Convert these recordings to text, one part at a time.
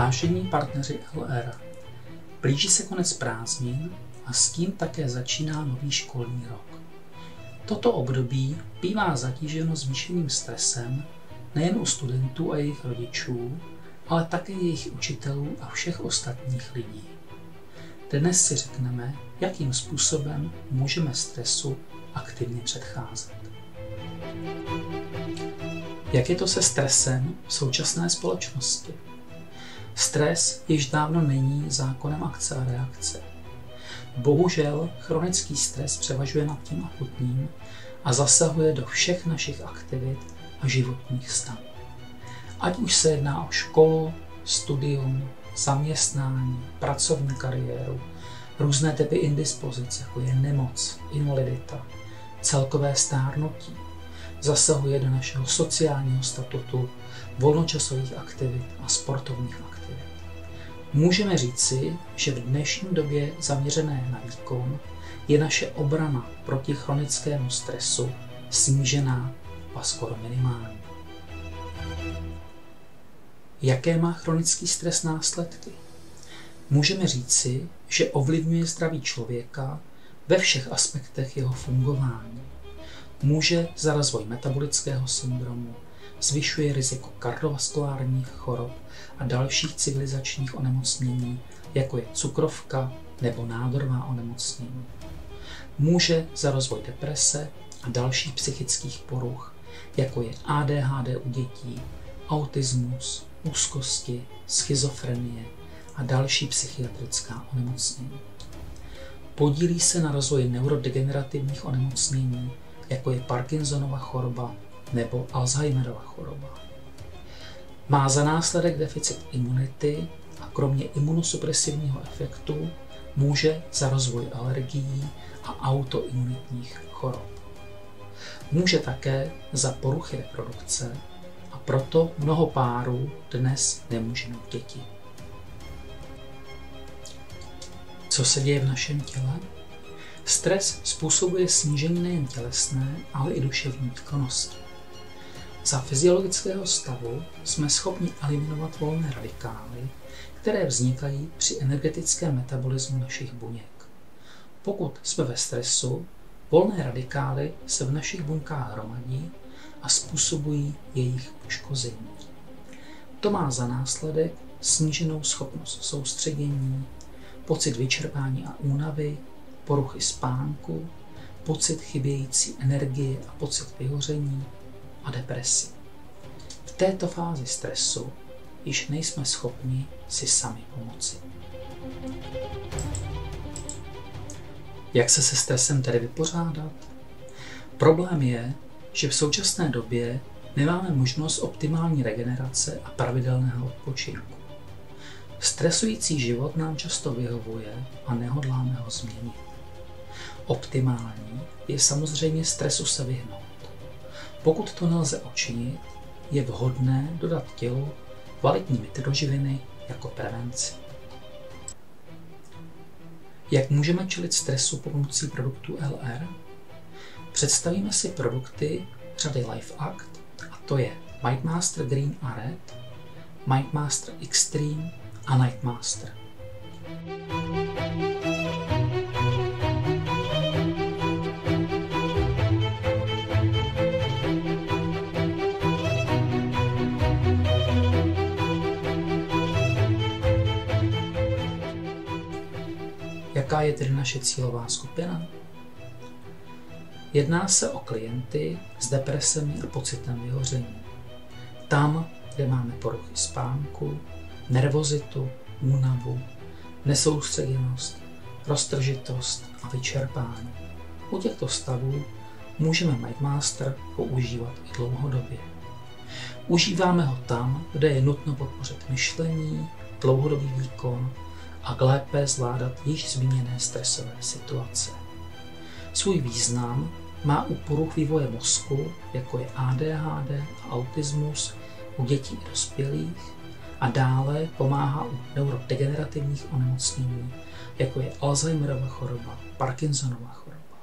Vážení partneři LR, blíží se konec prázdnin a s tím také začíná nový školní rok. Toto období bývá zatíženo zvýšeným stresem nejen u studentů a jejich rodičů, ale také jejich učitelů a všech ostatních lidí. Dnes si řekneme, jakým způsobem můžeme stresu aktivně předcházet. Jak je to se stresem v současné společnosti? Stres již dávno není zákonem akce a reakce. Bohužel chronický stres převažuje nad tím akutním a zasahuje do všech našich aktivit a životních stavů. Ať už se jedná o školu, studium, zaměstnání, pracovní kariéru, různé typy indispozic, jako je nemoc, invalidita, celkové stárnutí, zasahuje do našeho sociálního statutu, volnočasových aktivit a sportovních aktivit. Můžeme říci, že v dnešní době zaměřené na výkon je naše obrana proti chronickému stresu snížená a skoro minimální. Jaké má chronický stres následky? Můžeme říci, že ovlivňuje zdraví člověka ve všech aspektech jeho fungování. Může za rozvoj metabolického syndromu, zvyšuje riziko kardiovaskulárních chorob a dalších civilizačních onemocnění, jako je cukrovka nebo nádorová onemocnění. Může za rozvoj deprese a dalších psychických poruch, jako je ADHD u dětí, autismus, úzkosti, schizofrenie a další psychiatrická onemocnění. Podílí se na rozvoji neurodegenerativních onemocnění, jako je Parkinsonova choroba nebo Alzheimerova choroba. Má za následek deficit imunity a kromě imunosupresivního efektu může za rozvoj alergií a autoimunitních chorob. Může také za poruchy reprodukce a proto mnoho párů dnes nemůže mít děti. Co se děje v našem těle? Stres způsobuje snížení nejen tělesné, ale i duševní výkonnosti. Za fyziologického stavu jsme schopni eliminovat volné radikály, které vznikají při energetickém metabolismu našich buněk. Pokud jsme ve stresu, volné radikály se v našich buňkách hromadí a způsobují jejich poškození. To má za následek sníženou schopnost soustředění, pocit vyčerpání a únavy, poruchy spánku, pocit chybějící energie a pocit vyhoření a depresi. V této fázi stresu již nejsme schopni si sami pomoci. Jak se stresem tedy vypořádat? Problém je, že v současné době nemáme možnost optimální regenerace a pravidelného odpočinku. Stresující život nám často vyhovuje a nehodláme ho změnit. Optimální je samozřejmě stresu se vyhnout. Pokud to nelze učinit, je vhodné dodat tělu kvalitní mikroživiny jako prevenci. Jak můžeme čelit stresu pomocí produktů LR? Představíme si produkty řady LifeAct, a to je Mindmaster Green a Red, Mindmaster Extreme a Nightmaster. Jaká je tedy naše cílová skupina? Jedná se o klienty s depresemi a pocitem vyhoření. Tam, kde máme poruchy spánku, nervozitu, únavu, nesoustředěnost, roztržitost a vyčerpání. U těchto stavů můžeme Mindmaster používat i dlouhodobě. Užíváme ho tam, kde je nutno podpořit myšlení, dlouhodobý výkon a lépe zvládat již zmíněné stresové situace. Svůj význam má u poruch vývoje mozku, jako je ADHD a autismus u dětí i dospělých, a dále pomáhá u neurodegenerativních onemocnění, jako je Alzheimerova choroba, Parkinsonova choroba.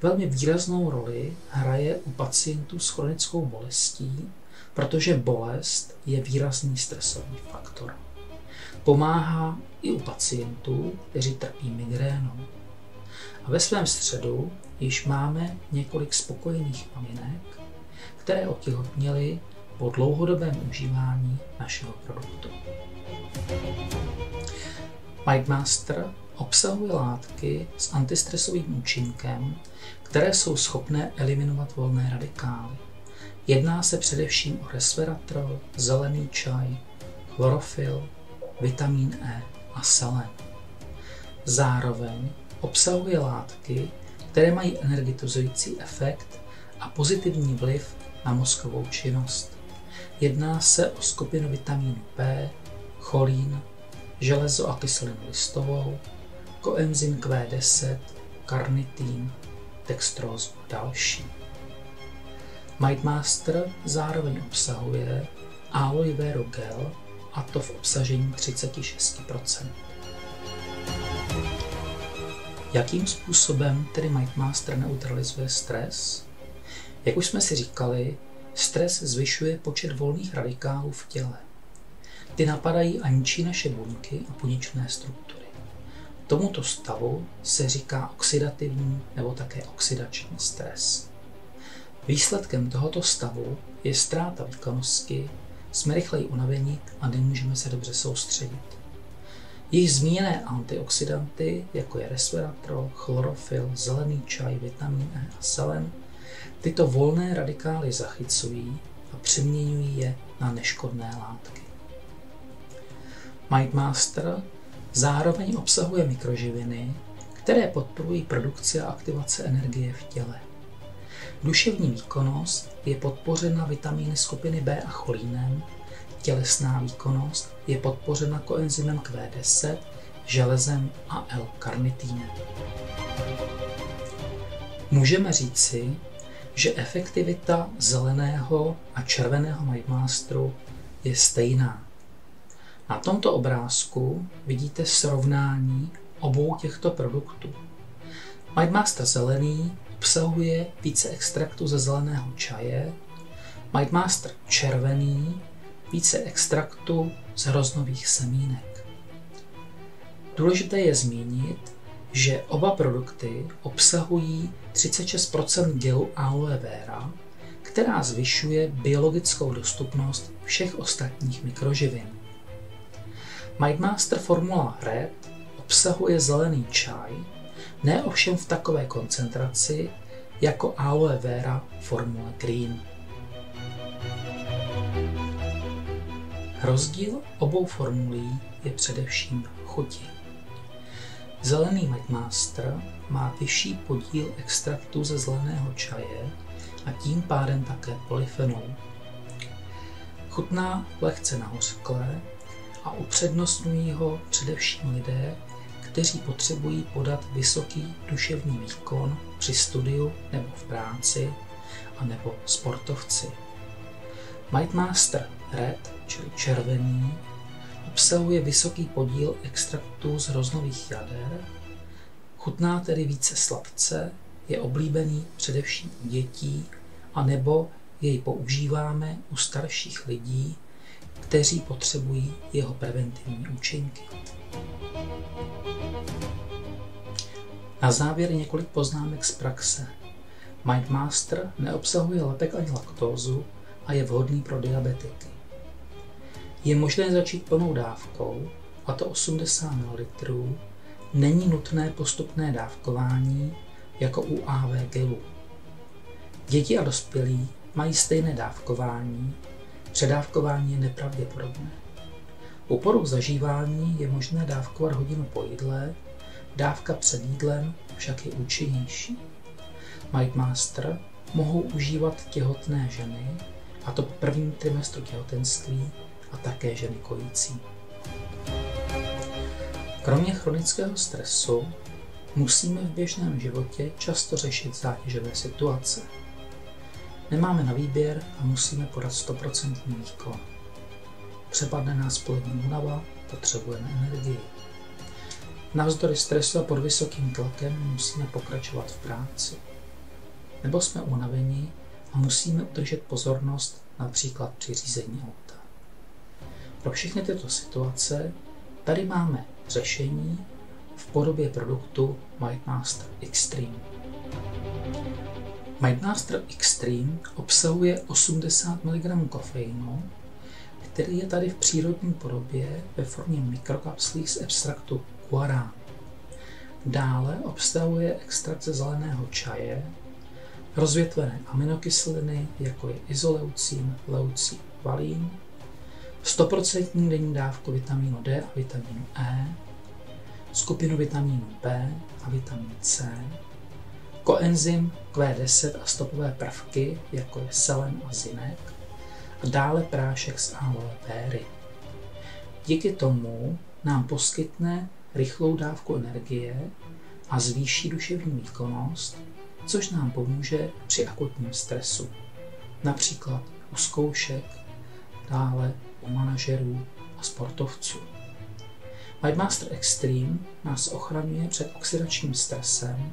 Velmi výraznou roli hraje u pacientů s chronickou bolestí, protože bolest je výrazný stresový faktor. Pomáhá i u pacientů, kteří trpí migrénou. A ve svém středu již máme několik spokojených maminek, které otěhotněly po dlouhodobém užívání našeho produktu. MindMaster obsahuje látky s antistresovým účinkem, které jsou schopné eliminovat volné radikály. Jedná se především o resveratrol, zelený čaj, chlorofyl, vitamin E a selen. Zároveň obsahuje látky, které mají energetizující efekt a pozitivní vliv na mozkovou činnost. Jedná se o skupinu vitamínu P, cholín, železo a kyselinu listovou, koenzym Q10, karnitin, dextrózu a další. MindMaster zároveň obsahuje aloe vera gel, a to v obsažení 36%. Jakým způsobem tedy MindMaster neutralizuje stres? Jak už jsme si říkali, stres zvyšuje počet volných radikálů v těle. Ty napadají a ničí naše buňky a buněčné struktury. Tomuto stavu se říká oxidativní nebo také oxidační stres. Výsledkem tohoto stavu je ztráta výkonnosti, jsme rychleji unavení a nemůžeme se dobře soustředit. Již zmíněné antioxidanty, jako je resveratrol, chlorofyl, zelený čaj, vitamin E a selen, tyto volné radikály zachycují a přeměňují je na neškodné látky. MindMaster zároveň obsahuje mikroživiny, které podporují produkci a aktivaci energie v těle. Duševní výkonnost je podpořena vitamíny skupiny B a cholínem, tělesná výkonnost je podpořena koenzymem Q10, železem a L-karnitínem. Můžeme říci, že efektivita zeleného a červeného MindMasteru je stejná. Na tomto obrázku vidíte srovnání obou těchto produktů. MindMaster zelený obsahuje více extraktu ze zeleného čaje, MindMaster červený více extraktu z hroznových semínek. Důležité je zmínit, že oba produkty obsahují 36% gelu aloe vera, která zvyšuje biologickou dostupnost všech ostatních mikroživin. MindMaster formula Red obsahuje zelený čaj, ne ovšem v takové koncentraci jako aloe vera formule Green. Rozdíl obou formulí je především v chuti. Zelený MindMaster má vyšší podíl extraktu ze zeleného čaje a tím pádem také polyfenolů. Chutná lehce nahořklé a upřednostňují ho především lidé, kteří potřebují podat vysoký duševní výkon při studiu nebo v práci, anebo sportovci. MindMaster Red, čili červený, obsahuje vysoký podíl extraktů z hroznových jader, chutná tedy více sladce, je oblíbený především u dětí, anebo jej používáme u starších lidí, kteří potřebují jeho preventivní účinky. Na závěr několik poznámek z praxe. MindMaster neobsahuje lepek ani laktózu a je vhodný pro diabetiky. Je možné začít plnou dávkou, a to 80 ml. Není nutné postupné dávkování jako u AV gelu. Děti a dospělí mají stejné dávkování, předávkování je nepravděpodobné. U poruch zažívání je možné dávkovat hodinu po jídle, dávka před jídlem však je účinnější. MindMaster mohou užívat těhotné ženy, a to po prvním trimestru těhotenství, a také ženy kojící. Kromě chronického stresu musíme v běžném životě často řešit zátěžové situace. Nemáme na výběr a musíme podat 100% výkon. Přepadne nás polední únava, potřebujeme energii. Navzdory stresu a pod vysokým tlakem musíme pokračovat v práci. Nebo jsme unaveni a musíme udržet pozornost například při řízení auta. Pro všechny tyto situace tady máme řešení v podobě produktu MindMaster Extreme. MindMaster Extreme obsahuje 80 mg kofeinu, který je tady v přírodní podobě ve formě mikrokapslí z extraktu guaránu. Dále obsahuje extrakt ze zeleného čaje, rozvětvené aminokyseliny, jako je izoleucin, leucin, valín, 100% denní dávku vitamínu D a vitamínu E, skupinu vitamínu B a vitamínu C, koenzym Q10 a stopové prvky, jako je selen a zinek, a dále prášek z aloe véry. Díky tomu nám poskytne rychlou dávku energie a zvýší duševní výkonnost, což nám pomůže při akutním stresu, například u zkoušek, dále u manažerů a sportovců. MindMaster Extreme nás ochraňuje před oxidačním stresem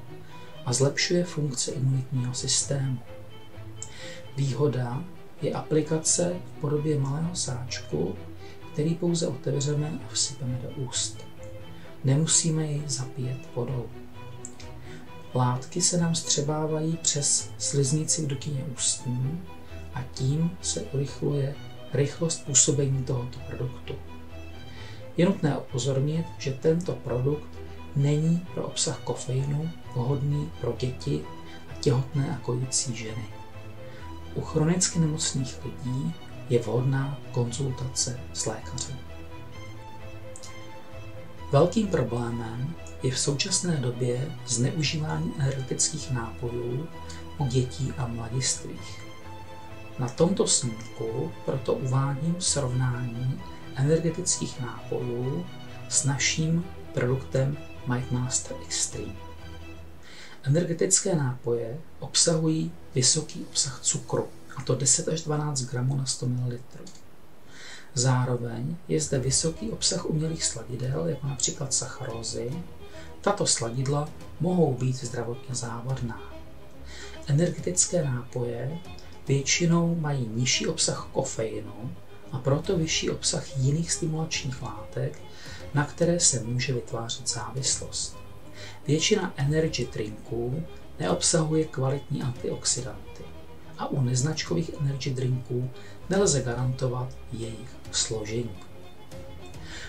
a zlepšuje funkce imunitního systému. Výhoda je aplikace v podobě malého sáčku, který pouze otevřeme a vsypeme do úst. Nemusíme jej zapíjet vodou. Látky se nám střebávají přes sliznici v dutině ústní a tím se urychluje rychlost působení tohoto produktu. Je nutné upozornit, že tento produkt není pro obsah kofeinu vhodný pro děti a těhotné a kojící ženy. U chronicky nemocných lidí je vhodná konzultace s lékařem. Velkým problémem je v současné době zneužívání energetických nápojů u dětí a mladistvých. Na tomto snímku proto uvádím srovnání energetických nápojů s naším produktem MindMaster Extreme. Energetické nápoje obsahují vysoký obsah cukru, a to 10 až 12 gramů na 100 ml. Zároveň je zde vysoký obsah umělých sladidel, jako například sacharózy. Tato sladidla mohou být zdravotně závadná. Energetické nápoje většinou mají nižší obsah kofeinu a proto vyšší obsah jiných stimulačních látek, na které se může vytvářet závislost. Většina energy drinků neobsahuje kvalitní antioxidanty a u neznačkových energy drinků nelze garantovat jejich složení.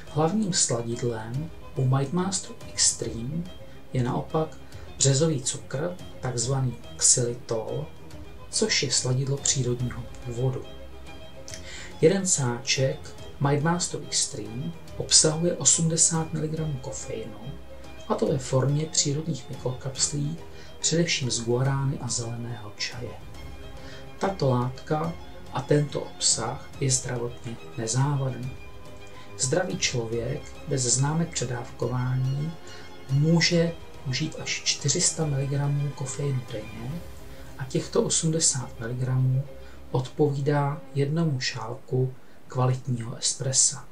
Hlavním sladidlem u MindMaster Extreme je naopak březový cukr, takzvaný xylitol, což je sladidlo přírodního původu. Jeden sáček MindMaster Extreme obsahuje 80 mg kofeinu, a to ve formě přírodních mikrokapslí, především z guarány a zeleného čaje. Tato látka a tento obsah je zdravotně nezávadný. Zdravý člověk bez známek předávkování může užít až 400 mg kofeinu denně a těchto 80 mg odpovídá jednomu šálku kvalitního espressa.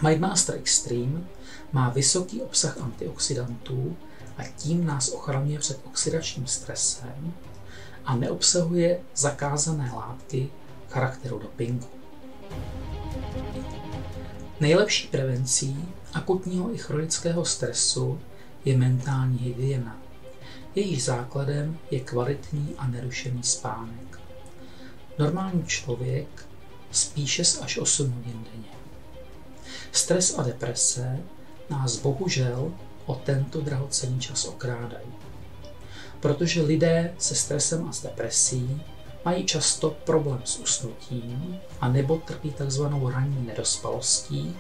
MindMaster Extreme má vysoký obsah antioxidantů a tím nás ochraňuje před oxidačním stresem a neobsahuje zakázané látky charakteru dopingu. Nejlepší prevencí akutního i chronického stresu je mentální hygiena. Jejíž základem je kvalitní a nerušený spánek. Normální člověk spí 6 až 8 hodin denně. Stres a deprese nás bohužel o tento drahocenný čas okrádají. Protože lidé se stresem a s depresí mají často problém s usnutím a nebo trpí takzvanou ranní nedospalostí,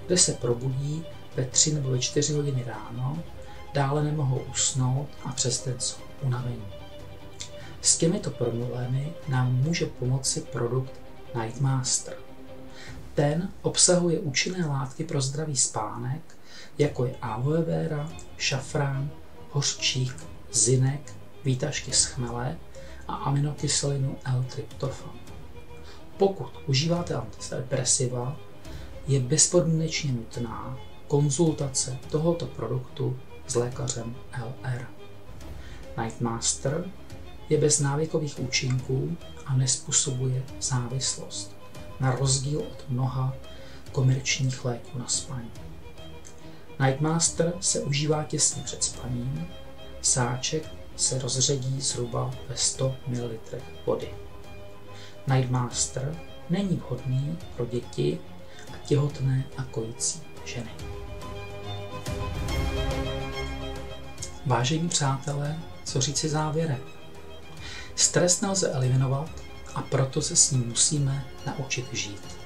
kde se probudí ve 3 nebo ve 4 hodiny ráno, dále nemohou usnout a přes den jsou unavení. S těmito problémy nám může pomoci produkt Nightmaster. Ten obsahuje účinné látky pro zdravý spánek, jako je aloe vera, šafrán, hořčík, zinek, výtažky z chmele a aminokyselinu L-tryptofan. Pokud užíváte antidepresiva, je bezpodmínečně nutná konzultace tohoto produktu s lékařem LR. Nightmaster je bez návykových účinků a nezpůsobuje závislost, na rozdíl od mnoha komerčních léků na spaní. Nightmaster se užívá těsně před spaním, sáček se rozředí zhruba ve 100 ml vody. Nightmaster není vhodný pro děti a těhotné a kojící ženy. Vážení přátelé, co říci závěrem? Stres nelze eliminovat a proto se s ním musíme naučit žít.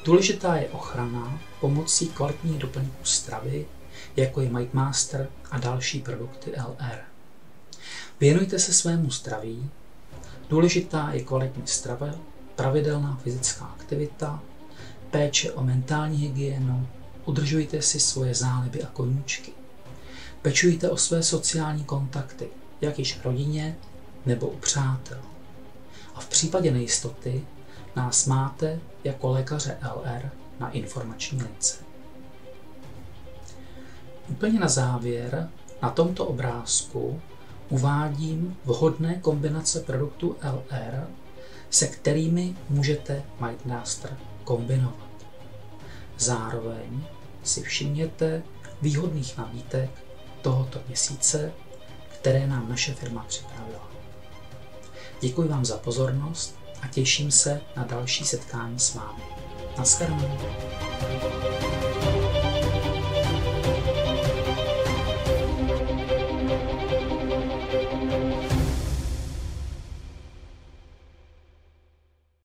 Důležitá je ochrana pomocí kvalitních doplňků stravy, jako je Nightmaster a další produkty LR. Věnujte se svému zdraví. Důležitá je kvalitní strava, pravidelná fyzická aktivita, péče o mentální hygienu, udržujte si svoje záliby a koníčky. Pečujte o své sociální kontakty, jak již v rodině nebo u přátel. A v případě nejistoty nás máte jako lékaře LR na informační lince. Úplně na závěr na tomto obrázku uvádím vhodné kombinace produktů LR, se kterými můžete Nightmaster kombinovat. Zároveň si všimněte výhodných nabídek tohoto měsíce, které nám naše firma připravila. Děkuji vám za pozornost a těším se na další setkání s vámi. Naschledanou.